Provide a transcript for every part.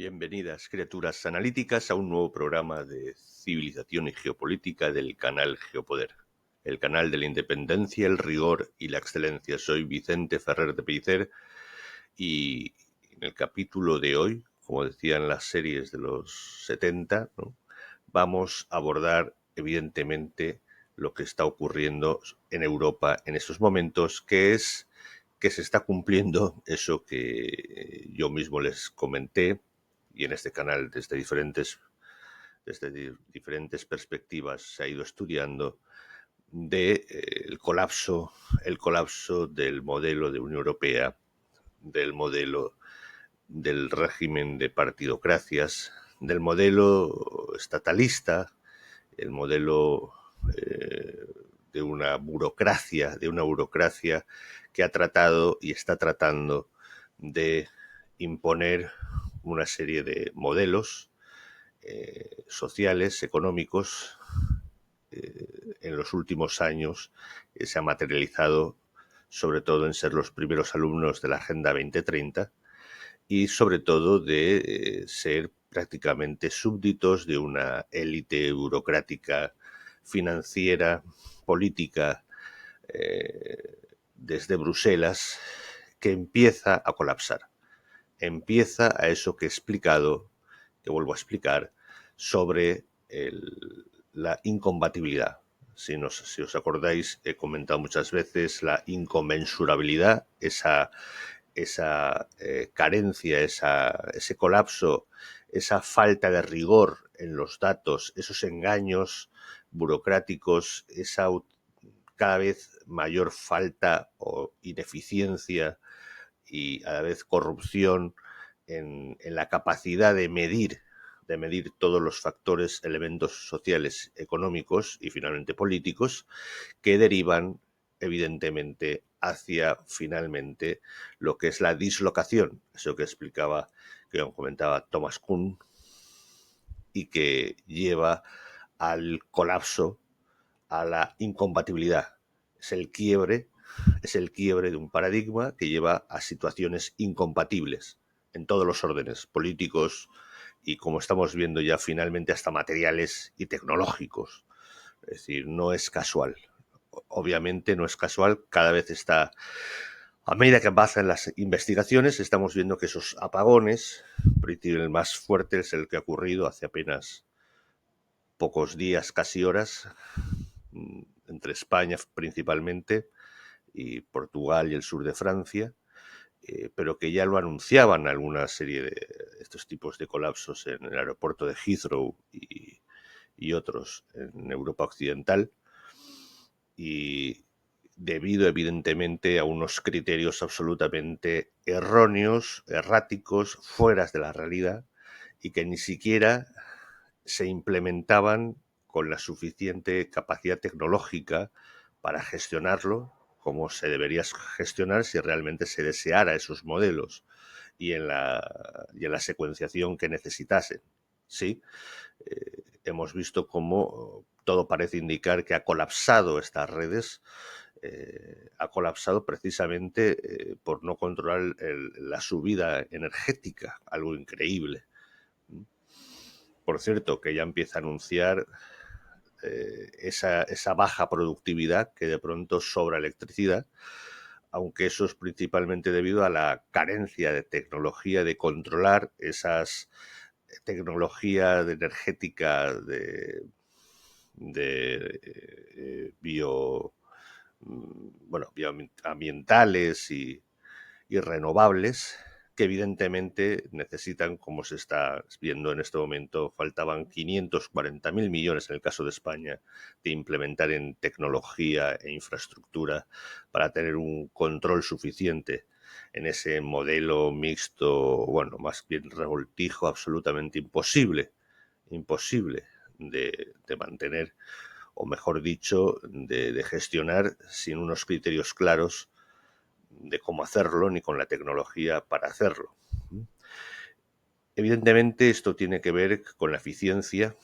Bienvenidas, criaturas analíticas, a un nuevo programa de civilización y geopolítica del canal Geopoder, el canal de la independencia, el rigor y la excelencia. Soy Vicente Ferrer de Pellicer y en el capítulo de hoy, como decían las series de los 70, ¿no?, vamos a abordar evidentemente lo que está ocurriendo en Europa en estos momentos, que es que se está cumpliendo eso que yo mismo les comenté, y en este canal desde diferentes perspectivas se ha ido estudiando, de el colapso del modelo de Unión Europea, del modelo del régimen de partidocracias, del modelo estatalista, el modelo de una burocracia que ha tratado y está tratando de imponer una serie de modelos sociales, económicos. En los últimos años se ha materializado sobre todo en ser los primeros alumnos de la Agenda 2030 y sobre todo de ser prácticamente súbditos de una élite burocrática, financiera, política, desde Bruselas, que empieza a colapsar. Empieza a eso que he explicado, que vuelvo a explicar, sobre la incompatibilidad. Si os acordáis, he comentado muchas veces la inconmensurabilidad, esa carencia, ese colapso, esa falta de rigor en los datos, esos engaños burocráticos, esa cada vez mayor falta o ineficiencia y a la vez corrupción en la capacidad de medir todos los factores, elementos sociales, económicos y finalmente políticos que derivan evidentemente hacia finalmente lo que es la dislocación, eso que explicaba, que comentaba Thomas Kuhn, y que lleva al colapso, a la incompatibilidad. Es el quiebre de un paradigma que lleva a situaciones incompatibles en todos los órdenes políticos y, como estamos viendo ya finalmente, hasta materiales y tecnológicos. Es decir, no es casual. Obviamente no es casual, cada vez está, a medida que avanzan las investigaciones, estamos viendo que esos apagones, el más fuerte es el que ha ocurrido hace apenas pocos días, casi horas, entre España principalmente y Portugal y el sur de Francia, pero que ya lo anunciaban alguna serie de estos tipos de colapsos en el aeropuerto de Heathrow y otros en Europa Occidental, y debido evidentemente a unos criterios absolutamente erróneos, erráticos, fuera de la realidad, y que ni siquiera se implementaban con la suficiente capacidad tecnológica para gestionarlo como se debería gestionar si realmente se deseara esos modelos y en la secuenciación que necesitasen. Sí, hemos visto cómo todo parece indicar que ha colapsado estas redes, ha colapsado precisamente por no controlar la subida energética, algo increíble. Por cierto, que ya empieza a anunciar esa baja productividad, que de pronto sobra electricidad, aunque eso es principalmente debido a la carencia de tecnología de controlar esas tecnología energética bioambientales y renovables, que evidentemente necesitan, como se está viendo en este momento, faltaban 540.000 millones en el caso de España de implementar en tecnología e infraestructura para tener un control suficiente en ese modelo mixto, bueno, más bien revoltijo, absolutamente imposible de mantener, o mejor dicho, de gestionar sin unos criterios claros de cómo hacerlo ni con la tecnología para hacerlo. Evidentemente esto tiene que ver con la eficiencia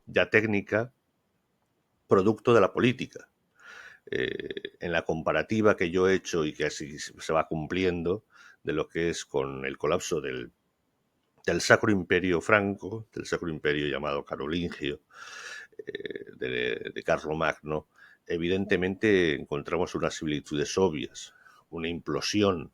ya técnica, producto de la política. En la comparativa que yo he hecho y que así se va cumpliendo de lo que es con el colapso del del Sacro Imperio franco, del Sacro Imperio llamado carolingio, de Carlomagno, evidentemente encontramos unas similitudes obvias, una implosión,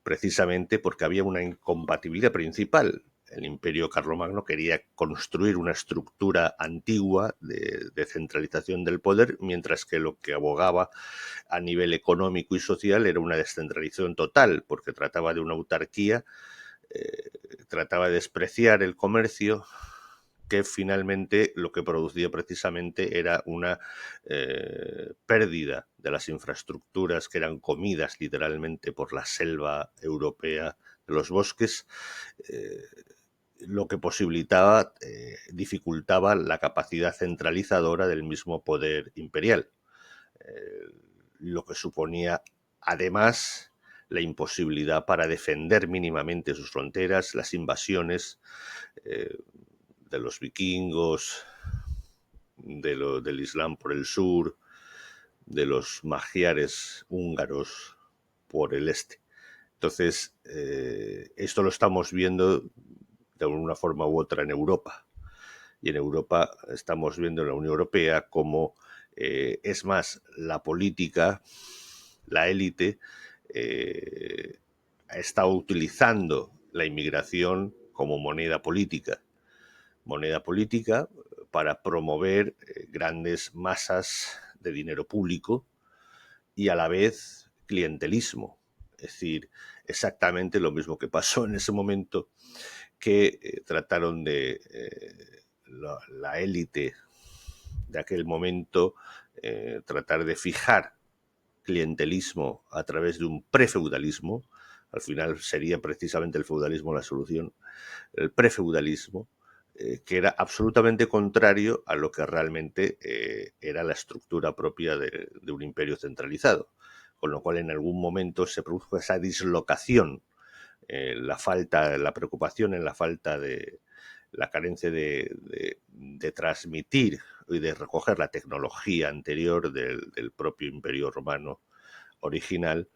precisamente porque había una incompatibilidad principal. El Imperio Carlomagno quería construir una estructura antigua de centralización del poder, mientras que lo que abogaba a nivel económico y social era una descentralización total, porque trataba de una autarquía, trataba de despreciar el comercio, que finalmente lo que producía precisamente era una pérdida de las infraestructuras que eran comidas literalmente por la selva europea de los bosques, lo que posibilitaba, dificultaba la capacidad centralizadora del mismo poder imperial, lo que suponía además la imposibilidad para defender mínimamente sus fronteras, las invasiones de los vikingos, del Islam por el sur, de los magiares húngaros por el este. Entonces, esto lo estamos viendo de una forma u otra en Europa. Y en Europa estamos viendo en la Unión Europea cómo, es más, la política, la élite, ha estado utilizando la inmigración como moneda política para promover grandes masas de dinero público y a la vez clientelismo. Es decir, exactamente lo mismo que pasó en ese momento, que trataron de la élite de aquel momento tratar de fijar clientelismo a través de un prefeudalismo. Al final sería precisamente el feudalismo la solución, el prefeudalismo, que era absolutamente contrario a lo que realmente era la estructura propia de un imperio centralizado, con lo cual en algún momento se produjo esa dislocación, la preocupación en la falta de la carencia de transmitir y de recoger la tecnología anterior del propio imperio romano original,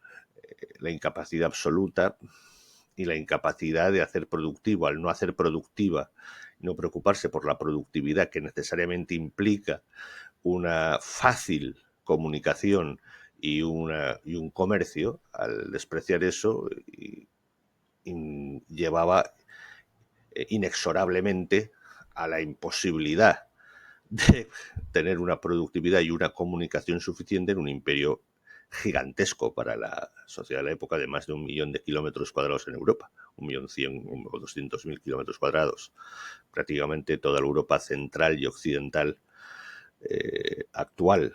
la incapacidad absoluta y la incapacidad de hacer productivo, al no hacer productiva, no preocuparse por la productividad que necesariamente implica una fácil comunicación y un comercio. Al despreciar eso, llevaba inexorablemente a la imposibilidad de tener una productividad y una comunicación suficiente en un imperio gigantesco para la sociedad de la época, de más de 1.000.000 de kilómetros cuadrados en Europa, 1.100.000 o 200.000 kilómetros cuadrados, prácticamente toda la Europa central y occidental actual,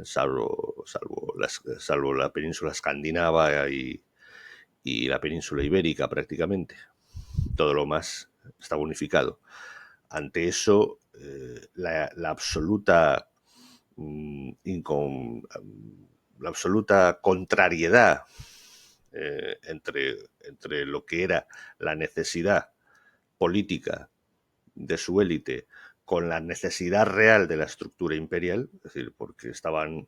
salvo la península escandinava y la península ibérica prácticamente. Todo lo más está unificado. Ante eso, la absoluta la absoluta contrariedad entre lo que era la necesidad política de su élite con la necesidad real de la estructura imperial, es decir, porque estaban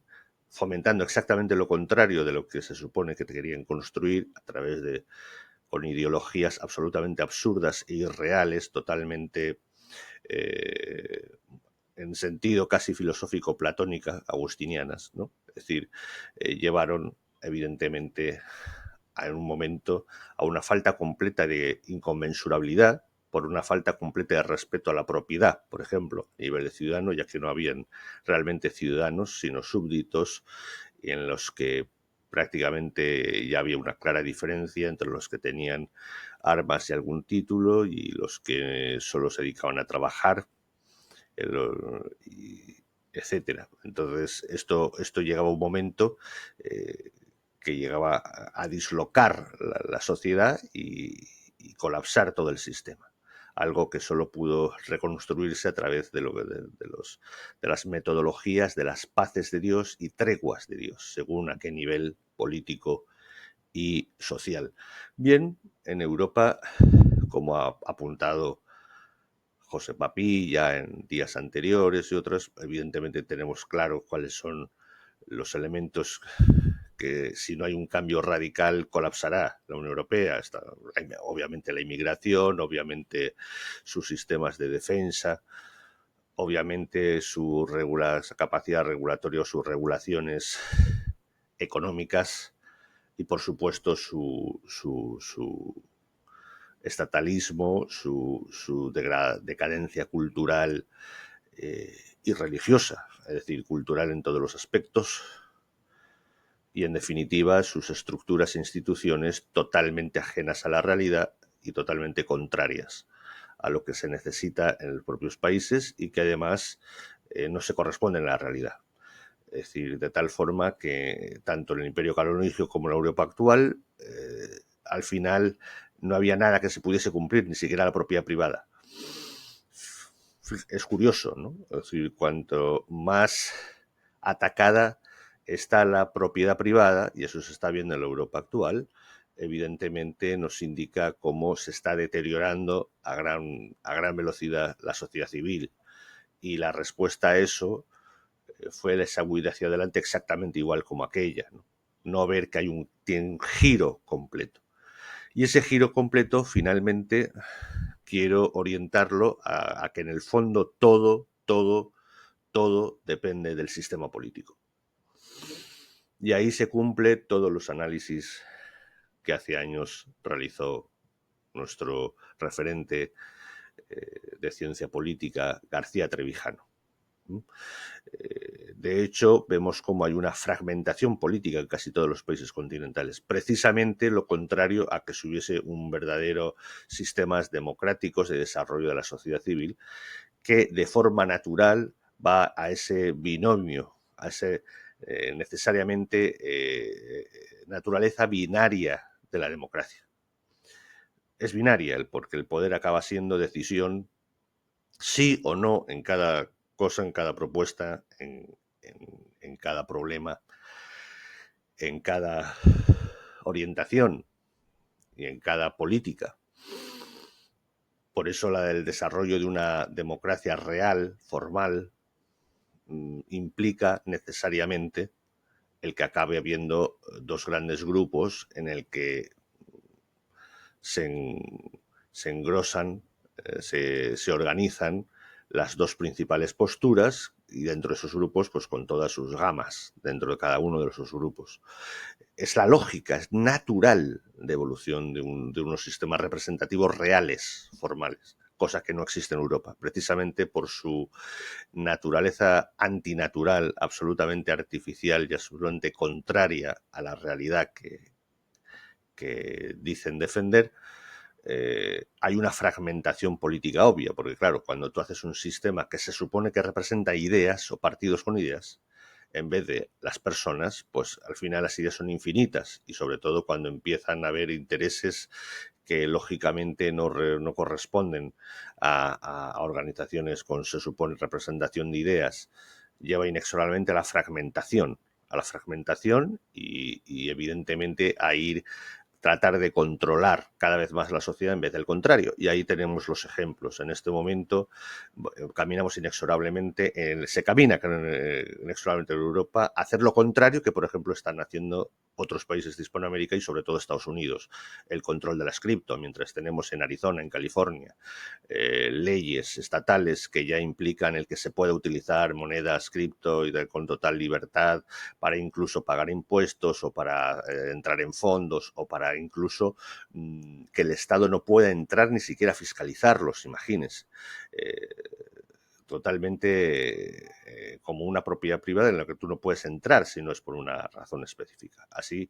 fomentando exactamente lo contrario de lo que se supone que querían construir a través de, con ideologías absolutamente absurdas e irreales, totalmente en sentido casi filosófico platónica, agustinianas, ¿no? Es decir, llevaron evidentemente en un momento a una falta completa de inconmensurabilidad, por una falta completa de respeto a la propiedad, por ejemplo, a nivel de ciudadano, ya que no habían realmente ciudadanos, sino súbditos, en los que prácticamente ya había una clara diferencia entre los que tenían armas y algún título y los que solo se dedicaban a trabajar, etcétera. Entonces, esto llegaba a un momento que llegaba a dislocar la sociedad y colapsar todo el sistema. Algo que solo pudo reconstruirse a través de las metodologías de las paces de Dios y treguas de Dios, según a qué nivel político y social. Bien, en Europa, como ha apuntado José Papí ya en días anteriores y otros, evidentemente tenemos claro cuáles son los elementos que si no hay un cambio radical colapsará la Unión Europea. Obviamente la inmigración, obviamente sus sistemas de defensa, obviamente su capacidad regulatoria, sus regulaciones económicas y, por supuesto, su estatalismo, su decadencia cultural y religiosa, es decir, cultural en todos los aspectos, y, en definitiva, sus estructuras e instituciones totalmente ajenas a la realidad y totalmente contrarias a lo que se necesita en los propios países y que además no se corresponden a la realidad. Es decir, de tal forma que tanto en el Imperio Carolingio como en la Europa actual, al final no había nada que se pudiese cumplir, ni siquiera la propiedad privada. Es curioso, ¿no? Es decir, cuanto más atacada está la propiedad privada, y eso se está viendo en la Europa actual, evidentemente nos indica cómo se está deteriorando a gran velocidad la sociedad civil. Y la respuesta a eso fue esa huida hacia adelante exactamente igual como aquella, no ver que hay tiene un giro completo. Y ese giro completo, finalmente, quiero orientarlo a que en el fondo todo depende del sistema político. Y ahí se cumple todos los análisis que hace años realizó nuestro referente de ciencia política, García Trevijano. De hecho, vemos cómo hay una fragmentación política en casi todos los países continentales, precisamente lo contrario a que si hubiese un verdadero sistemas democráticos de desarrollo de la sociedad civil, que de forma natural va a ese binomio, a ese necesariamente naturaleza binaria de la democracia. Es binaria porque el poder acaba siendo decisión sí o no en cada cosa, en cada propuesta, en cada problema, en cada orientación y en cada política. Por eso el desarrollo de una democracia real, formal, implica necesariamente el que acabe habiendo dos grandes grupos en el que se engrosan, se organizan las dos principales posturas, y dentro de esos grupos, pues con todas sus gamas, dentro de cada uno de esos grupos. Es la lógica, es natural de evolución de unos sistemas representativos reales, formales, cosa que no existe en Europa, precisamente por su naturaleza antinatural, absolutamente artificial y absolutamente contraria a la realidad que dicen defender. Hay una fragmentación política obvia, porque claro, cuando tú haces un sistema que se supone que representa ideas o partidos con ideas, en vez de las personas, pues al final las ideas son infinitas, y sobre todo cuando empiezan a haber intereses que lógicamente no corresponden a organizaciones con, se supone, representación de ideas, lleva inexorablemente a la fragmentación y evidentemente a tratar de controlar cada vez más la sociedad en vez del contrario. Y ahí tenemos los ejemplos. En este momento caminamos inexorablemente, se camina inexorablemente en Europa a hacer lo contrario que, por ejemplo, están haciendo otros países de Hispanoamérica y sobre todo Estados Unidos. El control de las cripto, mientras tenemos en Arizona, en California, leyes estatales que ya implican el que se pueda utilizar monedas cripto con total libertad para incluso pagar impuestos o para entrar en fondos o para incluso que el Estado no pueda entrar ni siquiera a fiscalizarlos, imagínense. Totalmente como una propiedad privada en la que tú no puedes entrar si no es por una razón específica. Así,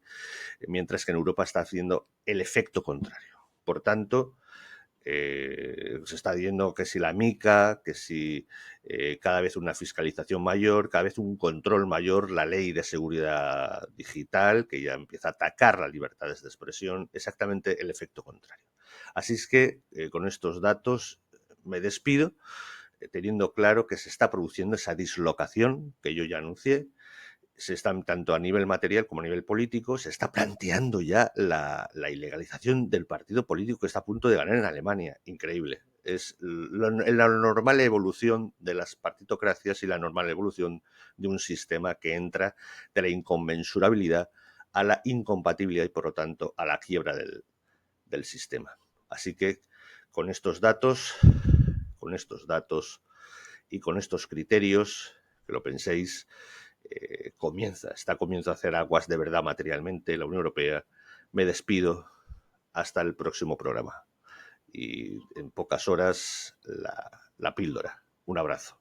mientras que en Europa está haciendo el efecto contrario. Por tanto, se está viendo que si la MiCA, que si cada vez una fiscalización mayor, cada vez un control mayor, la ley de seguridad digital, que ya empieza a atacar las libertades de expresión, exactamente el efecto contrario. Así es que con estos datos me despido, teniendo claro que se está produciendo esa dislocación que yo ya anuncié. Se está, tanto a nivel material como a nivel político, se está planteando ya la ilegalización del partido político que está a punto de ganar en Alemania. Increíble. Es la normal evolución de las partitocracias y la normal evolución de un sistema que entra de la inconmensurabilidad a la incompatibilidad y, por lo tanto, a la quiebra del sistema. Así que con estos datos y con estos criterios, que lo penséis, está comienzo a hacer aguas de verdad materialmente la Unión Europea. Me despido hasta el próximo programa. Y en pocas horas la píldora. Un abrazo.